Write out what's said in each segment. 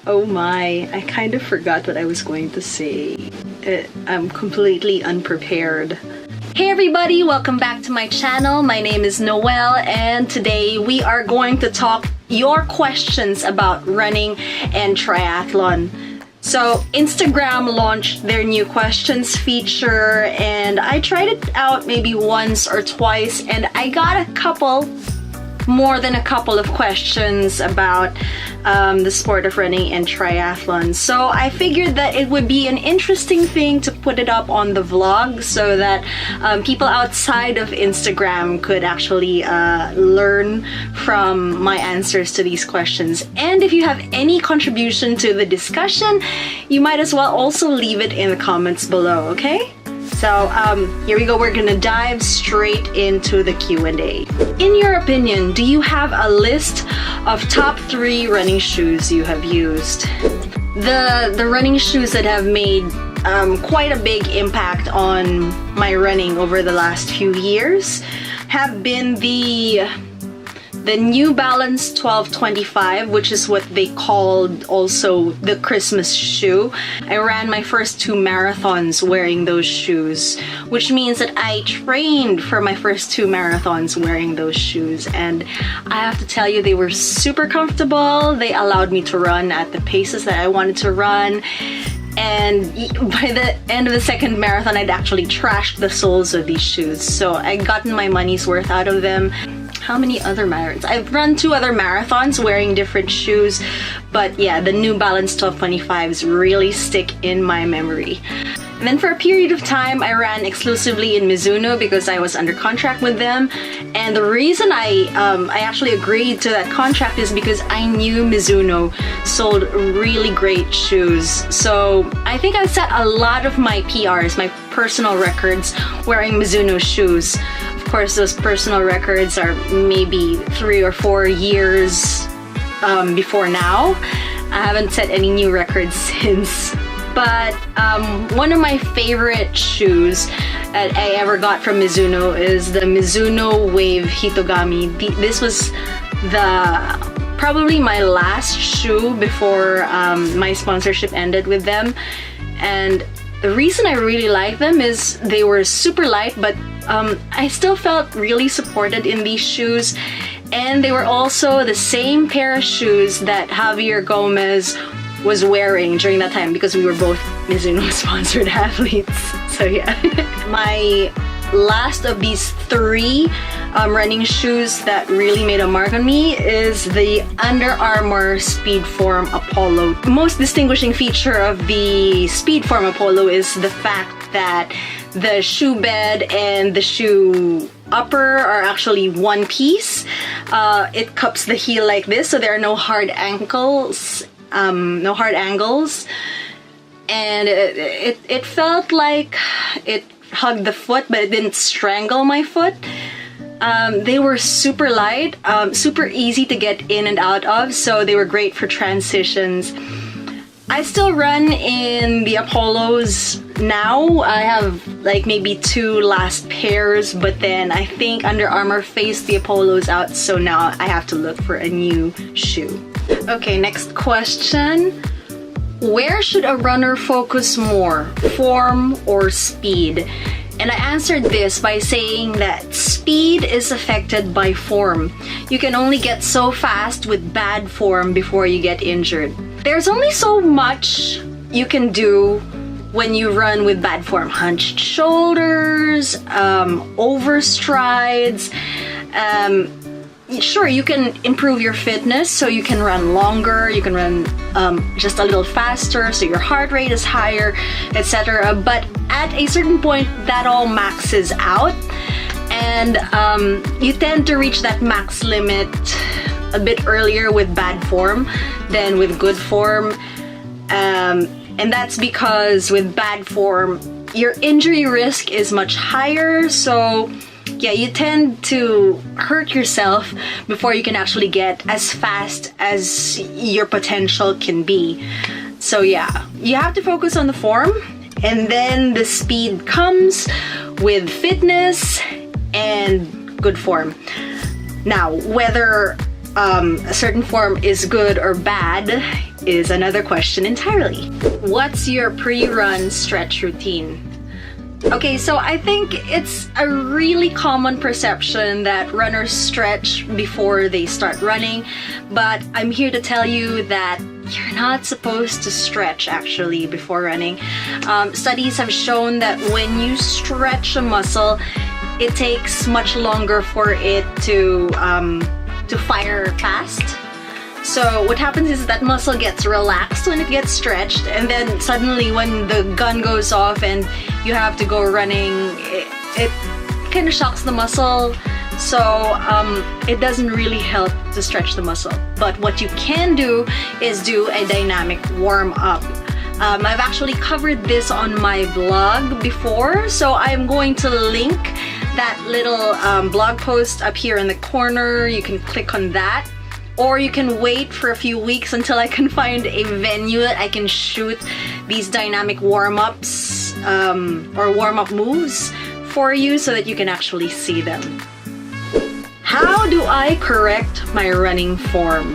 Oh my, I kind of forgot what I was going to say. I'm completely unprepared. Hey everybody, welcome back to my channel. My name is Noelle and today we are going to talk your questions about running and triathlon. So Instagram launched their new questions feature and I tried it out maybe once or twice and I got more than a couple of questions about the sport of running and triathlon. So I figured that it would be an interesting thing to put it up on the vlog so that people outside of Instagram could actually learn from my answers to these questions. And if you have any contribution to the discussion, you might as well also leave it in the comments below, okay? So here we go, we're gonna dive straight into the Q&A. In your opinion, do you have a list of top 3 running shoes you have used? The running shoes that have made quite a big impact on my running over the last few years have been the New Balance 1225, which is what they called also the Christmas shoe. I ran my first 2 marathons wearing those shoes, which means that I trained for my first 2 marathons wearing those shoes. And I have to tell you, they were super comfortable. They allowed me to run at the paces that I wanted to run. And by the end of the second marathon, I'd actually trashed the soles of these shoes. So I gotten my money's worth out of them. How many other marathons? I've run 2 other marathons wearing different shoes, but yeah, the New Balance 1225s really stick in my memory. And then for a period of time, I ran exclusively in Mizuno because I was under contract with them. And the reason I actually agreed to that contract is because I knew Mizuno sold really great shoes. So I think I set a lot of my PRs, my personal records, wearing Mizuno shoes. Of course, those personal records are maybe 3 or 4 years before now. I haven't set any new records since. But one of my favorite shoes that I ever got from Mizuno is the Mizuno Wave Hitogami. This was probably my last shoe before my sponsorship ended with them. And the reason I really like them is they were super light, but I still felt really supported in these shoes. And they were also the same pair of shoes that Javier Gomez was wearing during that time because we were both Mizuno sponsored athletes. So yeah. My last of these 3 running shoes that really made a mark on me is the Under Armour Speedform Apollo. The most distinguishing feature of the Speedform Apollo is the fact that the shoe bed and the shoe upper are actually one piece. It cups the heel like this, so there are no hard ankles. No hard angles, and it felt like it hugged the foot, but it didn't strangle my foot. They were super light, super easy to get in and out of, so they were great for transitions. I still run in the Apollos now. I have like maybe 2 last pairs, but then I think Under Armour phased the Apollos out, so now I have to look for a new shoe. Okay, next question. Where should a runner focus more, form or speed? And I answered this by saying that speed is affected by form. You can only get so fast with bad form before you get injured. There's only so much you can do when you run with bad form. Hunched shoulders, overstrides. Sure, you can improve your fitness so you can run longer, you can run just a little faster so your heart rate is higher, etc. But at a certain point, that all maxes out and you tend to reach that max limit a bit earlier with bad form than with good form. And that's because with bad form, your injury risk is much higher, so yeah, you tend to hurt yourself before you can actually get as fast as your potential can be. So yeah, you have to focus on the form, and then the speed comes with fitness and good form. Now, whether a certain form is good or bad is another question entirely. What's your pre-run stretch routine? Okay, so I think it's a really common perception that runners stretch before they start running, but I'm here to tell you that you're not supposed to stretch actually before running. Studies have shown that when you stretch a muscle, it takes much longer for it to fire fast. So what happens is that muscle gets relaxed when it gets stretched, and then suddenly when the gun goes off and you have to go running, it kind of shocks the muscle. So it doesn't really help to stretch the muscle. But what you can do is do a dynamic warm-up. I've actually covered this on my blog before, so I'm going to link that little blog post up here in the corner. You can click on that. Or you can wait for a few weeks until I can find a venue that I can shoot these dynamic warm-ups or warm-up moves for you so that you can actually see them. How do I correct my running form?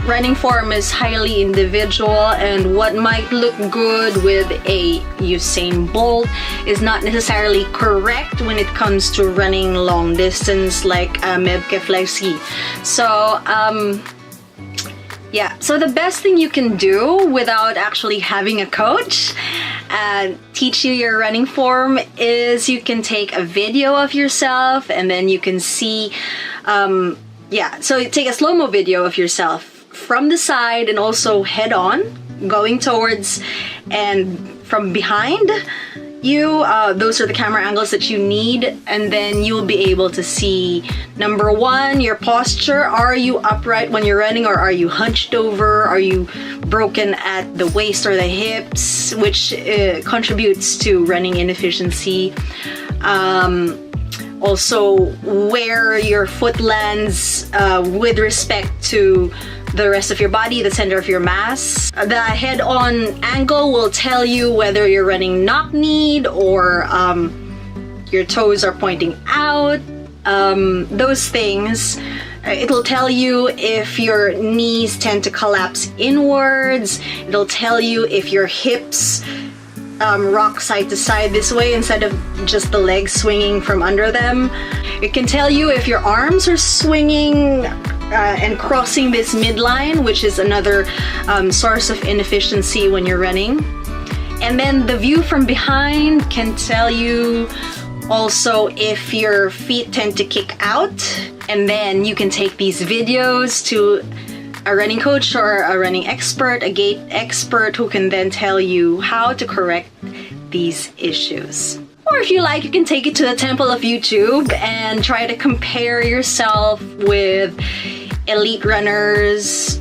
Running form is highly individual, and what might look good with a Usain Bolt is not necessarily correct when it comes to running long distance like Mebke Flexi. So the best thing you can do without actually having a coach teach you your running form is you can take a video of yourself, and then you can see so take a slow-mo video of yourself from the side and also head on, going towards and from behind you. Those are the camera angles that you need, and then you'll be able to see, number one, your posture. Are you upright when you're running, or are you hunched over? Are you broken at the waist or the hips, which contributes to running inefficiency? Also, where your foot lands with respect to the rest of your body, the center of your mass. The head-on angle will tell you whether you're running knock-kneed or your toes are pointing out. Those things. It'll tell you if your knees tend to collapse inwards. It'll tell you if your hips rock side to side this way instead of just the legs swinging from under them. It can tell you if your arms are swinging and crossing this midline, which is another source of inefficiency when you're running. And then the view from behind can tell you also if your feet tend to kick out, and then you can take these videos to a running coach or a running expert, a gait expert, who can then tell you how to correct these issues. Or if you like, you can take it to the temple of YouTube and try to compare yourself with elite runners.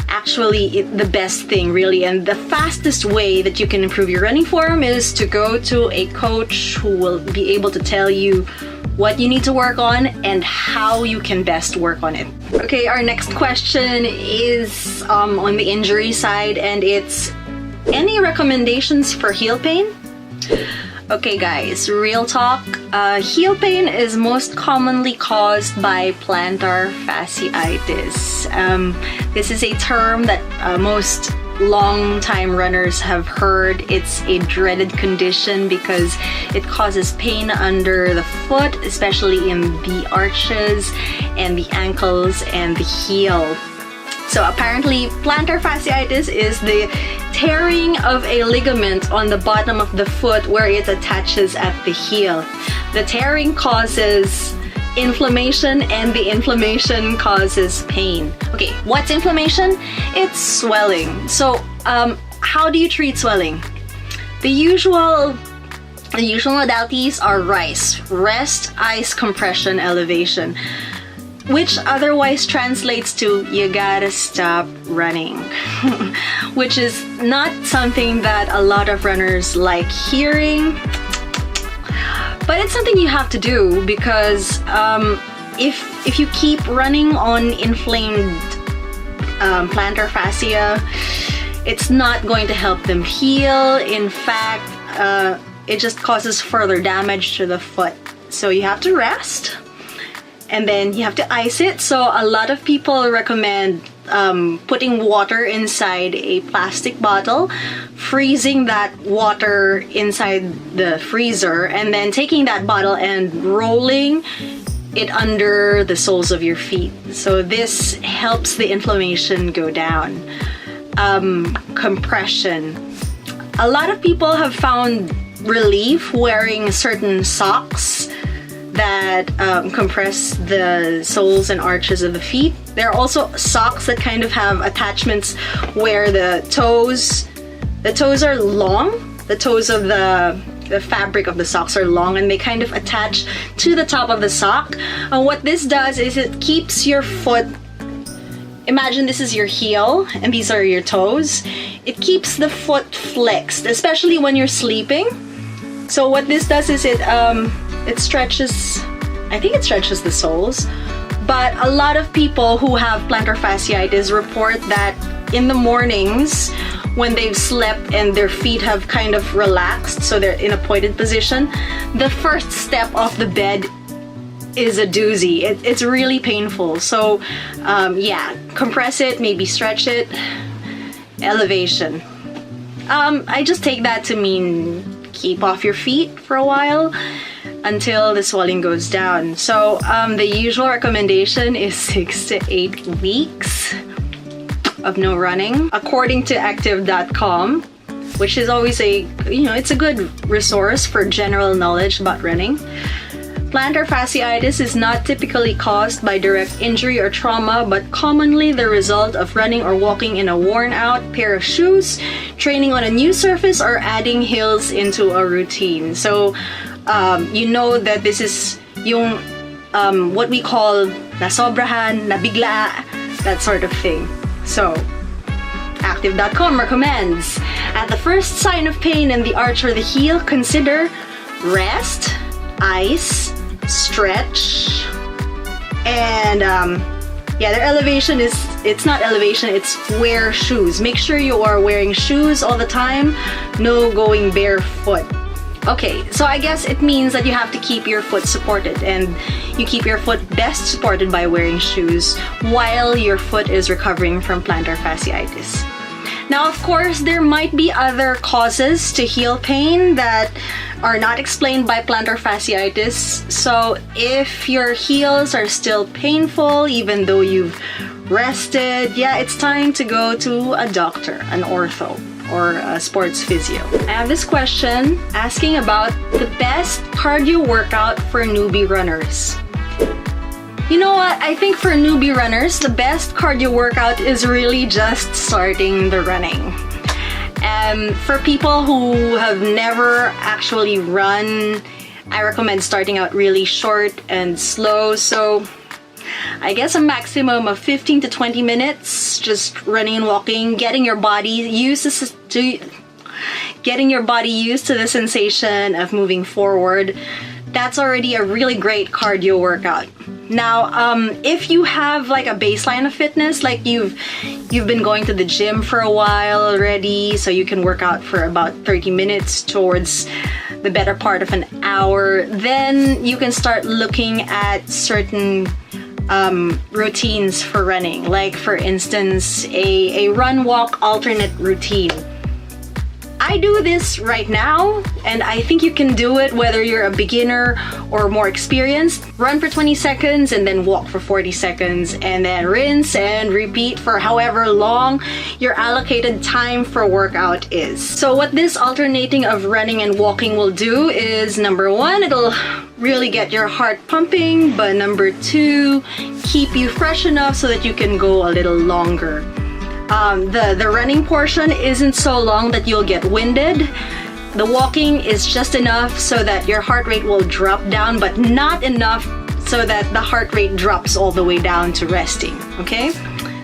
Actually, the best thing really, and the fastest way that you can improve your running form is to go to a coach who will be able to tell you what you need to work on and how you can best work on it. Okay, our next question is on the injury side, and it's any recommendations for heel pain? Okay guys, real talk. Heel pain is most commonly caused by plantar fasciitis. This is a term that most long-time runners have heard. It's a dreaded condition because it causes pain under the foot, especially in the arches and the ankles and the heel. So apparently plantar fasciitis is the tearing of a ligament on the bottom of the foot where it attaches at the heel. The tearing causes inflammation, and the inflammation causes pain. Okay, what's inflammation? It's swelling. So how do you treat swelling? The usual modalities are RICE, rest, ice, compression, elevation, which otherwise translates to you gotta stop running, which is not something that a lot of runners like hearing, but it's something you have to do because if you keep running on inflamed plantar fascia, it's not going to help them heal. In fact, it just causes further damage to the foot. So you have to rest. and then you have to ice it. So a lot of people recommend putting water inside a plastic bottle, freezing that water inside the freezer, and then taking that bottle and rolling it under the soles of your feet. So this helps the inflammation go down. Compression. A lot of people have found relief wearing certain socks that compress the soles and arches of the feet. There are also socks that kind of have attachments where the toes are long. The toes of the fabric of the socks are long, and they kind of attach to the top of the sock. And what this does is it keeps your foot, imagine this is your heel and these are your toes. It keeps the foot flexed, especially when you're sleeping. So what this does is it stretches, I think it stretches the soles. But a lot of people who have plantar fasciitis report that in the mornings when they've slept and their feet have kind of relaxed, so they're in a pointed position, the first step off the bed is a doozy. It's really painful. So yeah, compress it, maybe stretch it. Elevation. I just take that to mean keep off your feet for a while until the swelling goes down. So the usual recommendation is 6 to 8 weeks of no running, according to active.com, which is always it's a good resource for general knowledge about running. Plantar fasciitis is not typically caused by direct injury or trauma, but commonly the result of running or walking in a worn-out pair of shoes, training on a new surface, or adding heels into a routine. So, you know that this is yung what we call nasobrahan, nabigla, that sort of thing. So, active.com recommends, at the first sign of pain in the arch or the heel, consider rest, ice, stretch, and yeah, their elevation is, it's not elevation, it's wear shoes. Make sure you are wearing shoes all the time, no going barefoot. Okay, so I guess it means that you have to keep your foot supported, and you keep your foot best supported by wearing shoes while your foot is recovering from plantar fasciitis. Now, of course, there might be other causes to heel pain that are not explained by plantar fasciitis. So if your heels are still painful even though you've rested, yeah, it's time to go to a doctor, an ortho, or a sports physio. I have this question asking about the best cardio workout for newbie runners. You know what? I think for newbie runners, the best cardio workout is really just starting the running. For people who have never actually run, I recommend starting out really short and slow. So I guess a maximum of 15 to 20 minutes, just running and walking, getting your body used to the sensation of moving forward. That's already a really great cardio workout. Now, if you have like a baseline of fitness, like you've been going to the gym for a while already, so you can work out for about 30 minutes towards the better part of an hour, then you can start looking at certain routines for running. Like for instance, a run-walk alternate routine. I do this right now, and I think you can do it whether you're a beginner or more experienced. Run for 20 seconds and then walk for 40 seconds, and then rinse and repeat for however long your allocated time for workout is. So what this alternating of running and walking will do is, number one, it'll really get your heart pumping, but number two, keep you fresh enough so that you can go a little longer. The running portion isn't so long that you'll get winded. The walking is just enough so that your heart rate will drop down, but not enough so that the heart rate drops all the way down to resting, okay?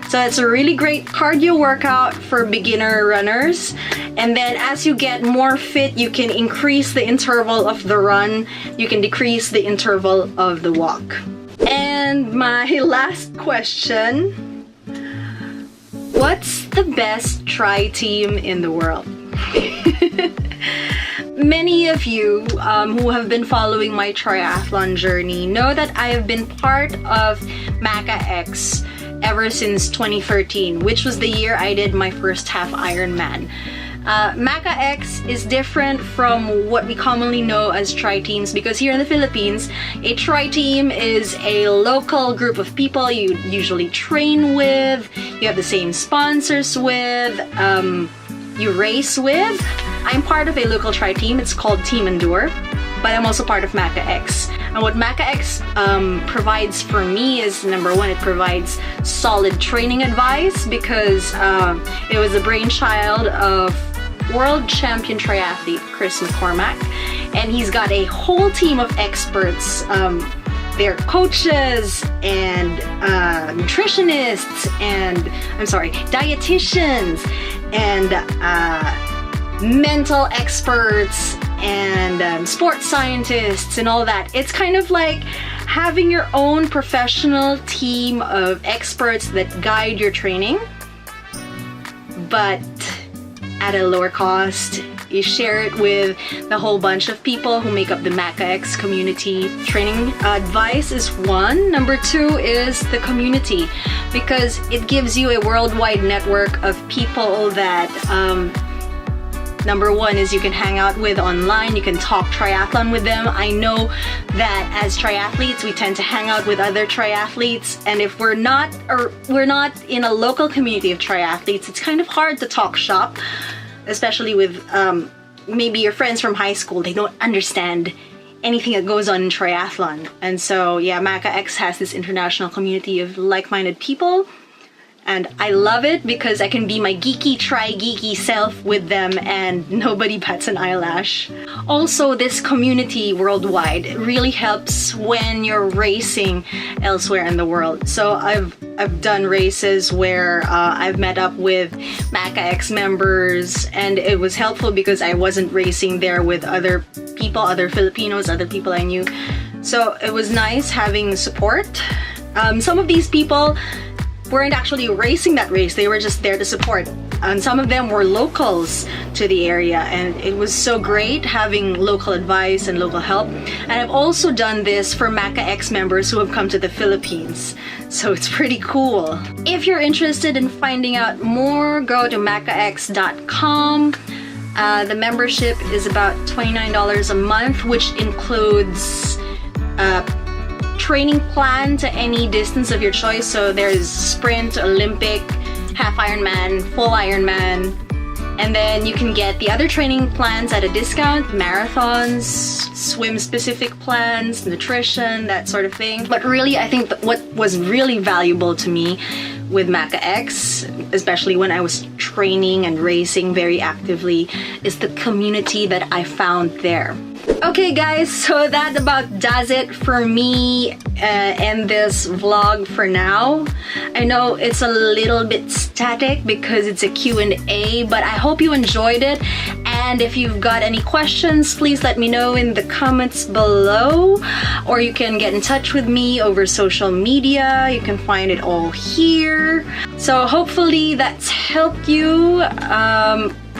So it's a really great cardio workout for beginner runners. And then as you get more fit, you can increase the interval of the run, you can decrease the interval of the walk. And my last question, what's the best tri team in the world? Many of you who have been following my triathlon journey know that I have been part of Maca X ever since 2013, which was the year I did my first half Ironman. Maca X is different from what we commonly know as tri-teams, because here in the Philippines, a tri-team is a local group of people you usually train with, you have the same sponsors with, you race with. I'm part of a local tri-team, it's called Team Endure, but I'm also part of Maca X. And what Maca X provides for me is, number one, it provides solid training advice, because it was the brainchild of world champion triathlete Chris McCormack, and he's got a whole team of experts. They're coaches and nutritionists and dietitians and mental experts and sports scientists and all that. It's kind of like having your own professional team of experts that guide your training, but at a lower cost. You share it with the whole bunch of people who make up the Maca X community. Training advice is one. Number two is the community, because it gives you a worldwide network of people that number one is you can hang out with online, you can talk triathlon with them. I know that as triathletes, we tend to hang out with other triathletes, and if we're not in a local community of triathletes, it's kind of hard to talk shop, especially with maybe your friends from high school. They don't understand anything that goes on in triathlon. And so yeah, Maca X has this international community of like-minded people, and I love it because I can be my geeky self with them and nobody bats an eyelash. Also, this community worldwide really helps when you're racing elsewhere in the world. So I've done races where I've met up with Maca X members, and it was helpful because I wasn't racing there with other people, other Filipinos, other people I knew. So it was nice having support. Some of these people weren't actually racing that race, they were just there to support. And some of them were locals to the area, and it was so great having local advice and local help. And I've also done this for Maca X members who have come to the Philippines, so it's pretty cool. If you're interested in finding out more, go to macax.com. The membership is about $29 a month, which includes training plan to any distance of your choice. So there's sprint, Olympic, half Ironman, full Ironman, and then you can get the other training plans at a discount, marathons, swim specific plans, nutrition, that sort of thing. But really, I think that what was really valuable to me with Maca X, especially when I was training and racing very actively, is the community that I found there. Okay guys, so that about does it for me and this vlog for now. I know it's a little bit static because it's a Q&A, but I hope you enjoyed it. And if you've got any questions, please let me know in the comments below, or you can get in touch with me over social media. You can find it all here. So hopefully that's helped you.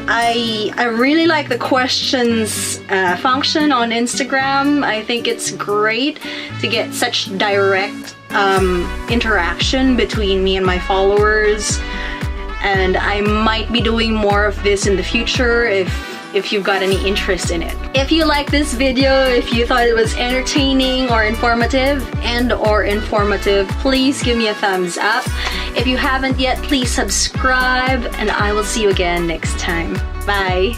I really like the questions function on Instagram. I think it's great to get such direct interaction between me and my followers, and I might be doing more of this in the future if you've got any interest in it. If you like this video, if you thought it was entertaining or informative please give me a thumbs up. If you haven't yet, please subscribe, and I will see you again next time. Bye!